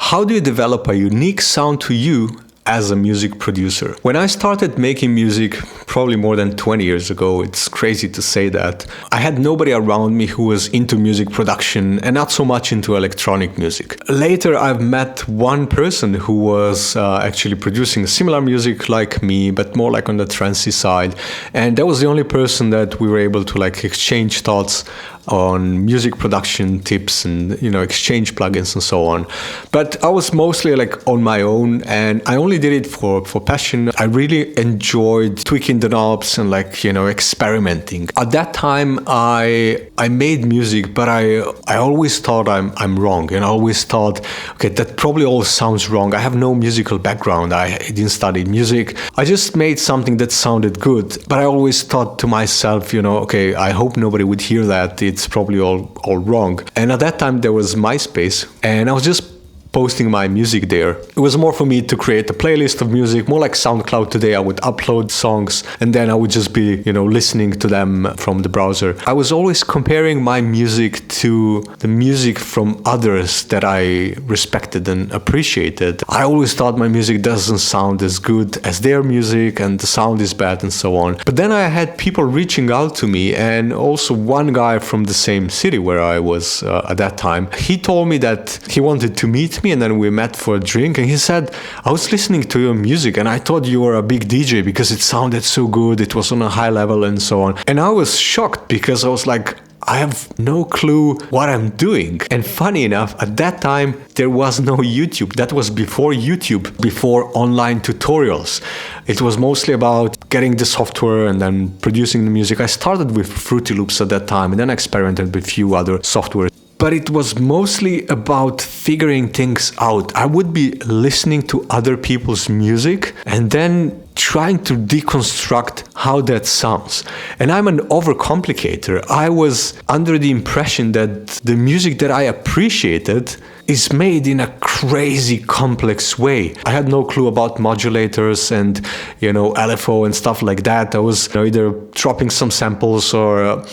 How do you develop a unique sound to you as a music producer? When I started making music probably more than 20 years ago, it's crazy to say that, I had nobody around me who was into music production and not so much into electronic music. Later, I've met one person who was actually producing similar music like me, but more like on the trancey side. And that was the only person that we were able to exchange thoughts on music production tips and exchange plugins and so on. But I was mostly on my own, and I only did it for passion. I really enjoyed tweaking the knobs and experimenting. At that time I made music, but I always thought I'm wrong, and I always thought, okay, that probably all sounds wrong. I have no musical background. I didn't study music. I just made something that sounded good, but I always thought to myself, okay, I hope nobody would hear that. It's probably all wrong. And at that time there was MySpace, and I was just posting my music there. It was more for me to create a playlist of music, more like SoundCloud today. I would upload songs and then I would just be, listening to them from the browser. I was always comparing my music to the music from others that I respected and appreciated. I always thought my music doesn't sound as good as their music and the sound is bad and so on. But then I had people reaching out to me, and also one guy from the same city where I was at that time. He told me that he wanted to meet me, and then we met for a drink, and he said, I was listening to your music and I thought you were a big DJ because it sounded so good, it was on a high level and so on. And I was shocked because I was like, I have no clue what I'm doing. And funny enough, at that time, there was no YouTube. That was before YouTube, before online tutorials. It was mostly about getting the software and then producing the music. I started with Fruity Loops at that time and then experimented with a few other softwares. But it was mostly about figuring things out. I would be listening to other people's music and then trying to deconstruct how that sounds. And I'm an overcomplicator. I was under the impression that the music that I appreciated is made in a crazy complex way. I had no clue about modulators and, LFO and stuff like that. I was either dropping some samples or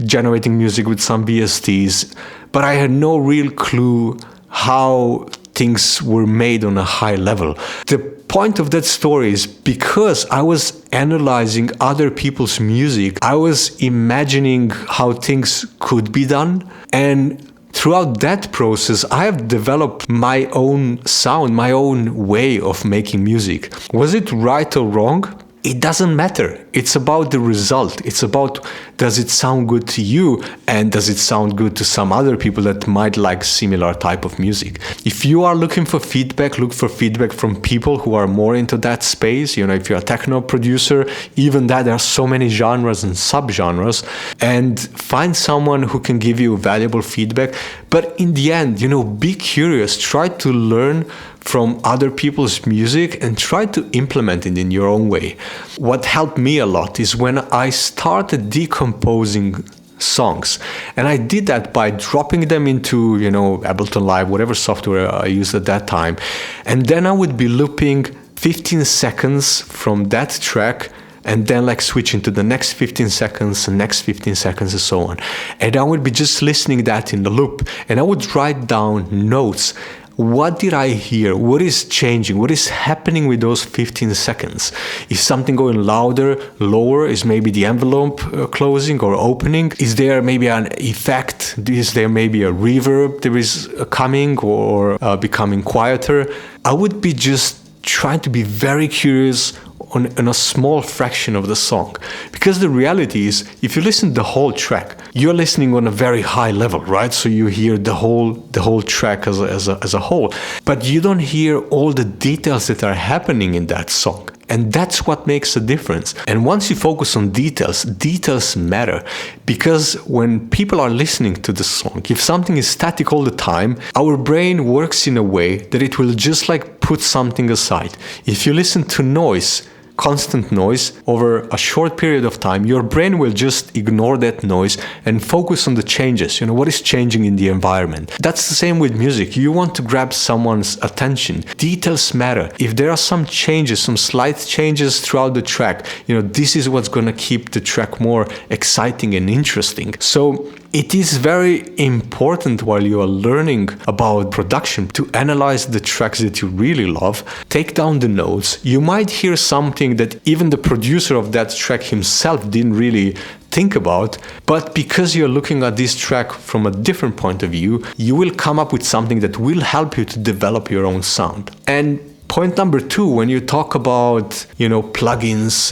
generating music with some VSTs, but I had no real clue how things were made on a high level. The point of that story is because I was analyzing other people's music, I was imagining how things could be done, and throughout that process, I have developed my own sound, my own way of making music. Was it right or wrong? It doesn't matter. It's about the result. It's about, does it sound good to you, and does it sound good to some other people that might like similar type of music? If you are looking for feedback, look for feedback from people who are more into that space. If you're a techno producer, even that, there are so many genres and subgenres, and find someone who can give you valuable feedback. But in the end, be curious, try to learn from other people's music and try to implement it in your own way. What helped me a lot is when I started decomposing songs, and I did that by dropping them into Ableton Live, whatever software I used at that time, and then I would be looping 15 seconds from that track and then switching to the next 15 seconds and next 15 seconds and so on. And I would be just listening that in the loop, and I would write down notes. What did I hear? What is changing? What is happening with those 15 seconds? Is something going louder, lower? Is maybe the envelope closing or opening? Is there maybe an effect? Is there maybe a reverb that is coming or becoming quieter? I would be just trying to be very curious on a small fraction of the song. Because the reality is, if you listen to the whole track, you're listening on a very high level, right? So you hear the whole track as a whole, but you don't hear all the details that are happening in that song. And that's what makes a difference. And once you focus on details matter. Because when people are listening to the song, if something is static all the time, our brain works in a way that it will just put something aside. If you listen to noise, constant noise over a short period of time, your brain will just ignore that noise and focus on the changes, what is changing in the environment. That's the same with music. You want to grab someone's attention. Details matter. If there are some changes, some slight changes throughout the track, this is what's going to keep the track more exciting and interesting. So it is very important while you are learning about production to analyze the tracks that you really love, take down the notes. You might hear something that even the producer of that track himself didn't really think about, but because you're looking at this track from a different point of view, you will come up with something that will help you to develop your own sound. And point number 2, when you talk about, plugins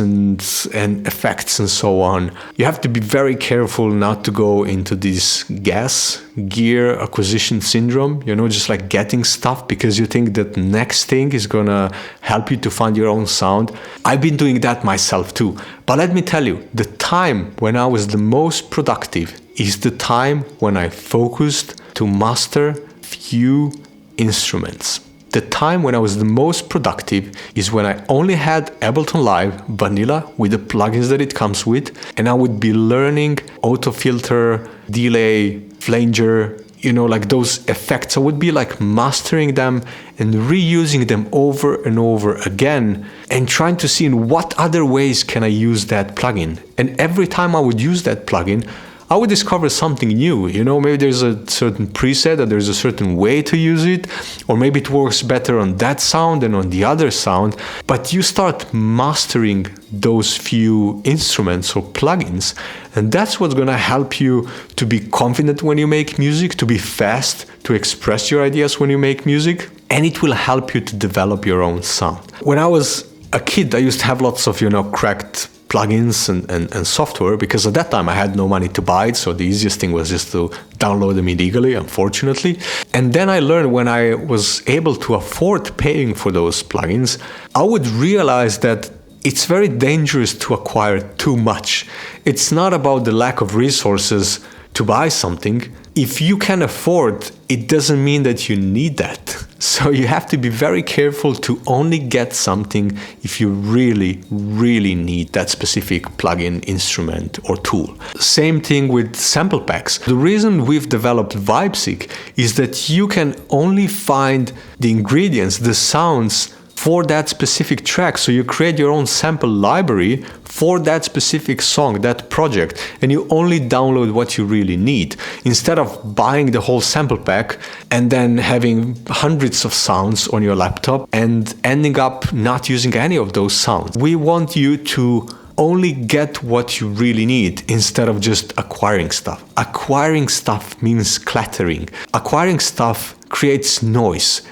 and effects and so on, you have to be very careful not to go into this gear acquisition syndrome, just like getting stuff because you think that next thing is gonna help you to find your own sound. I've been doing that myself too. But let me tell you, the time when I was the most productive is the time when I focused to master few instruments. The time when I was the most productive is when I only had Ableton Live vanilla with the plugins that it comes with, and I would be learning auto filter, delay, flanger, like those effects. I would be like mastering them and reusing them over and over again and trying to see in what other ways can I use that plugin. And every time I would use that plugin, I would discover something new. Maybe there's a certain preset or there's a certain way to use it, or maybe it works better on that sound than on the other sound. But you start mastering those few instruments or plugins, and that's what's going to help you to be confident when you make music, to be fast, to express your ideas when you make music, and it will help you to develop your own sound. When I was a kid, I used to have lots of, cracked plugins and software, because at that time I had no money to buy it, so the easiest thing was just to download them illegally, unfortunately. And then I learned, when I was able to afford paying for those plugins, I would realize that it's very dangerous to acquire too much. It's not about the lack of resources to buy something. If you can afford, it doesn't mean that you need that. So you have to be very careful to only get something if you really, really need that specific plugin, instrument, or tool. Same thing with sample packs. The reason we've developed VibeSeek is that you can only find the ingredients, the sounds, for that specific track. So you create your own sample library for that specific song, that project, and you only download what you really need, instead of buying the whole sample pack and then having hundreds of sounds on your laptop and ending up not using any of those sounds. We want you to only get what you really need instead of just acquiring stuff. Acquiring stuff means cluttering. Acquiring stuff creates noise.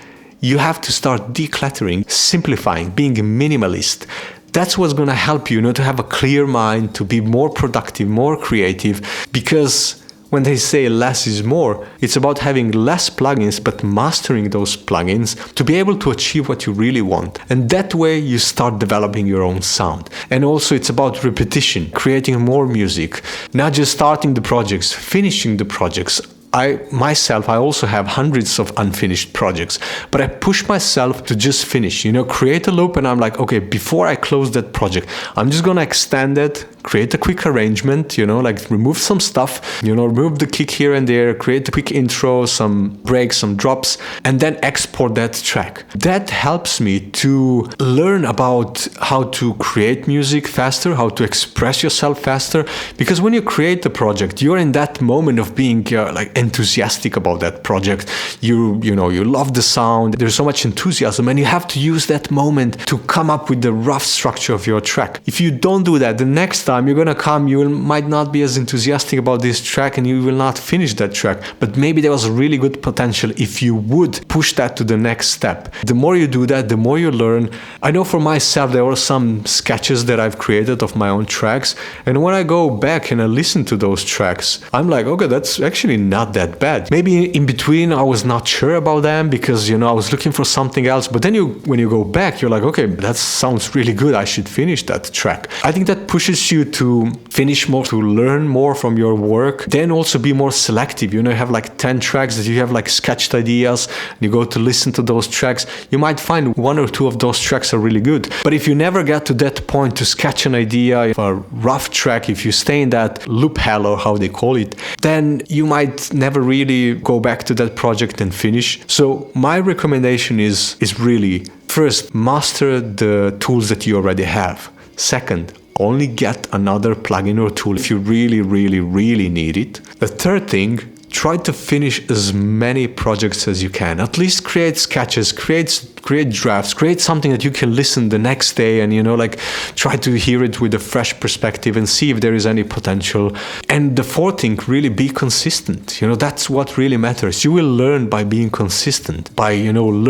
You have to start decluttering, simplifying, being a minimalist. That's what's going to help you, to have a clear mind, to be more productive, more creative. Because when they say less is more, it's about having less plugins, but mastering those plugins to be able to achieve what you really want. And that way you start developing your own sound. And also it's about repetition, creating more music, not just starting the projects, finishing the projects. I also have hundreds of unfinished projects, but I push myself to just finish, create a loop, and I'm like, okay, before I close that project, I'm just gonna extend it, create a quick arrangement, like remove some stuff, remove the kick here and there, create a quick intro, some breaks, some drops, and then export that track. That helps me to learn about how to create music faster, how to express yourself faster, because when you create the project, you're in that moment of being enthusiastic about that project. You love the sound, there's so much enthusiasm, and you have to use that moment to come up with the rough structure of your track. If you don't do that, the next time you're gonna come, might not be as enthusiastic about this track and you will not finish that track. But maybe there was a really good potential if you would push that to the next step. The more you do that, the more you learn. I know for myself, there were some sketches that I've created of my own tracks, and when I go back and I listen to those tracks, I'm like, okay, that's actually not that bad. Maybe in between I was not sure about them because I was looking for something else, but then when you go back, you're like, okay, that sounds really good, I should finish that track. I think that pushes you to finish more, to learn more from your work, then also be more selective. You have like 10 tracks that you have like sketched ideas, and you go to listen to those tracks, you might find one or two of those tracks are really good. But if you never get to that point to sketch an idea, if a rough track, if you stay in that loop hell or how they call it, then you might never really go back to that project and finish. So my recommendation is really, first, master the tools that you already have. Second, Only get another plugin or tool if you really, really, really need it. The third thing, try to finish as many projects as you can. At least create sketches, create drafts, create something that you can listen the next day and, try to hear it with a fresh perspective and see if there is any potential. And the fourth thing, really be consistent. That's what really matters. You will learn by being consistent, by,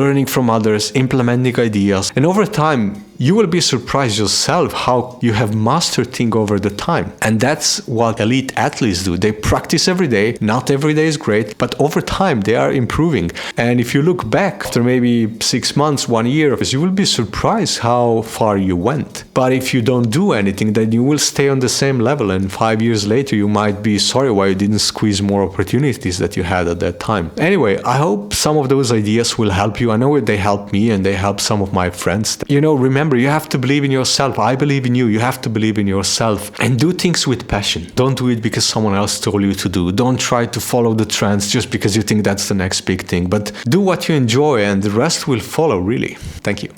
learning from others, implementing ideas. And over time, you will be surprised yourself how you have mastered things over the time. And that's what elite athletes do. They practice every day. Not every day is great, but over time they are improving. And if you look back after maybe 6 months, 1 year, you will be surprised how far you went. But if you don't do anything, then you will stay on the same level. And 5 years later, you might be sorry why you didn't squeeze more opportunities that you had at that time. Anyway, I hope some of those ideas will help you. I know they helped me and they helped some of my friends. Remember, you have to believe in yourself. I believe in you. You have to believe in yourself and do things with passion. Don't do it because someone else told you to do. Don't try to follow the trends just because you think that's the next big thing. But do what you enjoy and the rest will follow, really. Thank you.